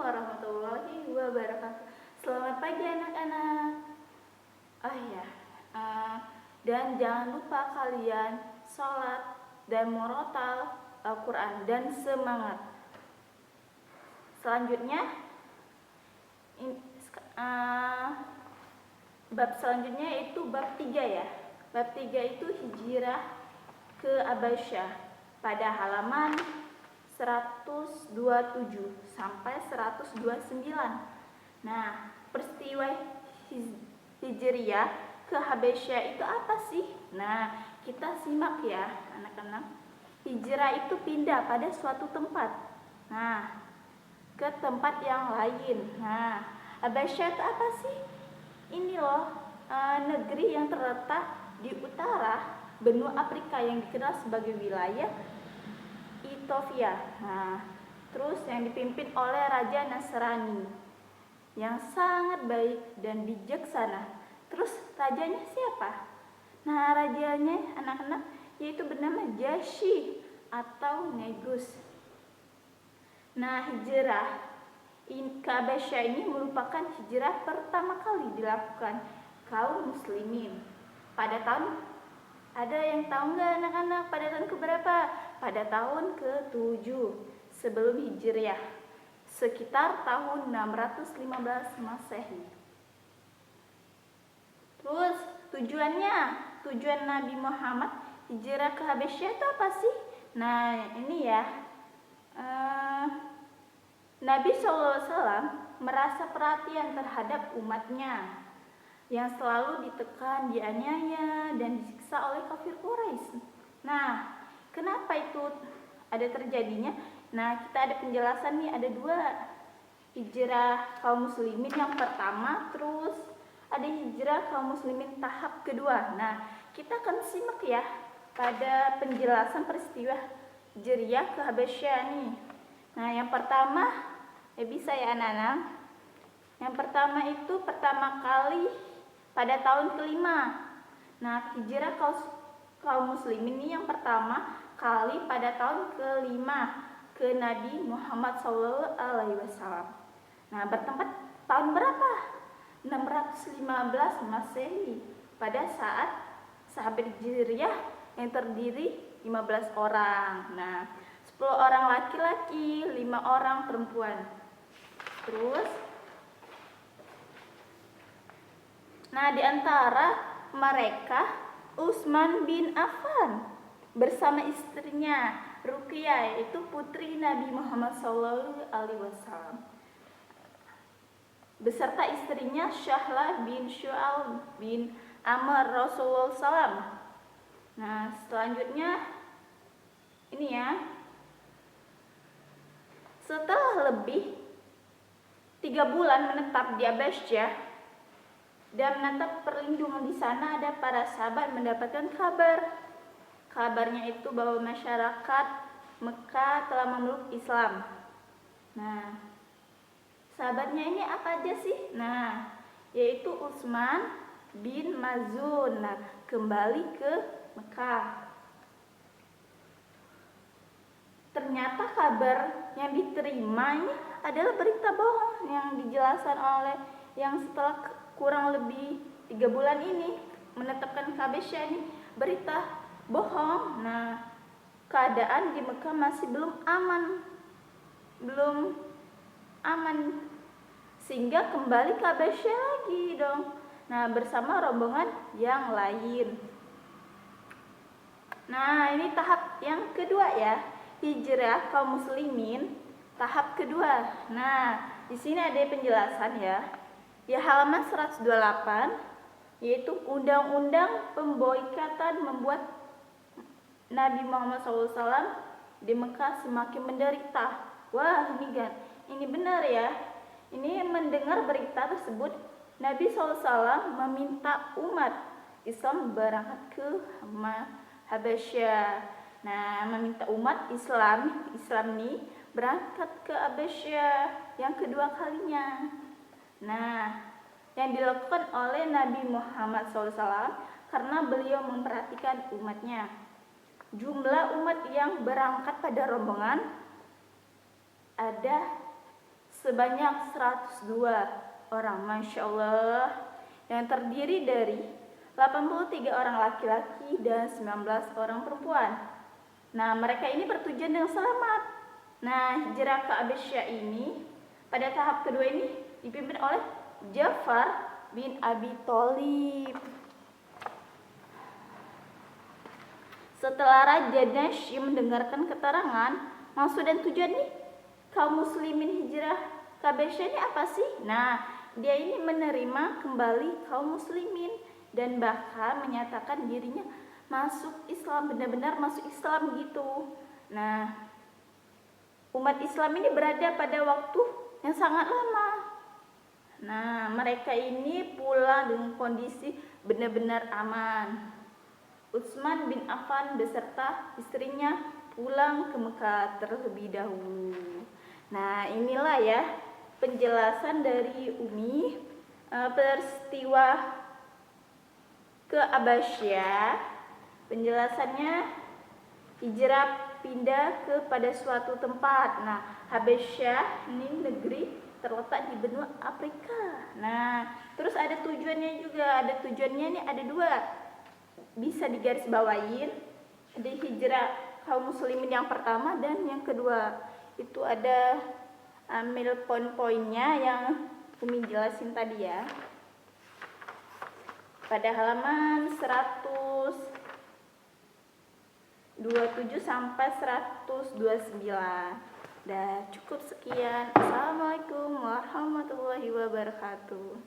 warahmatullahi wabarakatuh. Selamat pagi anak-anak. Oh ya, dan jangan lupa kalian sholat dan murotal Al-Quran dan semangat. Selanjutnya, bab selanjutnya itu bab 3 ya. Bab 3 itu hijrah ke Abasyah pada halaman 127 sampai 129. Nah, peristiwa hijriah ke Habasyah itu apa sih? Nah, kita simak ya anak-anak. Hijrah itu pindah pada suatu tempat. Nah, ke tempat yang lain. Nah, Habasyah itu apa sih? Ini loh, negeri yang terletak di utara benua Afrika yang dikenal sebagai wilayah Ethiopia. Nah, terus yang dipimpin oleh Raja Nasrani yang sangat baik dan bijaksana. Terus rajanya siapa? Nah, rajanya anak-anak yaitu bernama Jashi atau Negus. Nah, hijrah ke Habasyah ini merupakan hijrah pertama kali dilakukan kaum muslimin pada tahun, ada yang tahu nggak anak-anak pada tahun keberapa? Pada tahun ke-7 sebelum hijriah, sekitar tahun 615 Masehi. Terus tujuan Nabi Muhammad hijrah ke Habasyah itu apa sih? Nah, ini ya, Nabi SAW merasa perhatian terhadap umatnya yang selalu ditekan, dianiaya, dan disiksa oleh kafir Quraisy. Nah, kenapa itu ada terjadinya? Nah, kita ada penjelasan nih, ada dua hijrah kaum muslimin yang pertama, terus ada hijrah kaum muslimin tahap kedua. Nah, kita akan simak ya pada penjelasan peristiwa hijriah ke Habasyah nih. Nah, yang pertama, bisa ya anak-anak. Yang pertama itu pertama kali pada tahun ke-5. Nah, hijrah kaum muslimin ini yang pertama kali pada tahun ke-5 ke Nabi Muhammad SAW. Nah, bertempat tahun berapa? 615 Masehi, pada saat sahabat hijriah yang terdiri 15 orang. Nah, 10 orang laki-laki, 5 orang perempuan. Terus, nah, di antara mereka Utsman bin Affan bersama istrinya Ruqyah, yaitu putri Nabi Muhammad SAW, beserta istrinya Syahlah bin Syu'al bin Amr Rasulullah SAW. Nah, selanjutnya ini ya, setelah lebih 3 bulan menetap di Habasyah dan menetap perlindungan di sana, ada para sahabat mendapatkan kabarnya itu bahwa masyarakat Mekah telah memeluk Islam. Nah, sahabatnya ini apa aja sih? Nah, yaitu Utsman bin Maz'un. Nah, kembali ke Mekah. Ternyata kabar yang diterima ini adalah berita bohong yang dijelaskan oleh yang setelah kurang lebih 3 bulan ini menetapkan Habasyah ini berita bohong. Nah, keadaan di Mekah masih belum aman sehingga kembali ke Habasyah lagi dong. Nah, bersama rombongan yang lain. Nah, ini tahap yang kedua ya, hijrah kaum muslimin tahap kedua. Nah, di sini ada penjelasan ya. Di halaman 128, yaitu undang-undang pemboikatan membuat Nabi Muhammad SAW di Mekah semakin menderita. Wah, ini benar ya. Ini mendengar berita tersebut, Nabi SAW meminta umat Islam berangkat ke Habasyah. Nah, meminta umat Islam ini berangkat ke Habasyah yang kedua kalinya. Nah, yang dilakukan oleh Nabi Muhammad SAW karena beliau memperhatikan umatnya. Jumlah umat yang berangkat pada rombongan ada sebanyak 102 orang, Masya Allah, yang terdiri dari 83 orang laki-laki dan 19 orang perempuan. Nah, mereka ini bertujuan dengan selamat. Nah, hijrah ke Habasyah ini pada tahap kedua ini dipimpin oleh Ja'far bin Abi Thalib. Setelah Raja Najsy mendengarkan keterangan maksud dan tujuan nih kaum muslimin hijrah ke Habasyah ini apa sih? Nah, dia ini menerima kembali kaum muslimin dan bahkan menyatakan dirinya masuk Islam, benar-benar masuk Islam gitu. Nah, umat Islam ini berada pada waktu yang sangat lama. Nah, mereka ini pulang dengan kondisi benar-benar aman. Utsman bin Affan beserta istrinya pulang ke Mekah terlebih dahulu. Nah, inilah ya penjelasan dari Umi peristiwa ke Habasyah. Penjelasannya hijrah pindah kepada suatu tempat. Nah, Habasyah ini negeri terletak di benua Afrika. Nah, terus ada tujuannya juga. Ada tujuannya nih, ada dua. Bisa digarisbawain. Ada hijrah kaum muslimin yang pertama dan yang kedua. Itu ada ambil poin-poinnya yang Umi jelasin tadi ya. Pada halaman 127 sampai 129. Dah cukup sekian. Assalamualaikum warahmatullahi wabarakatuh.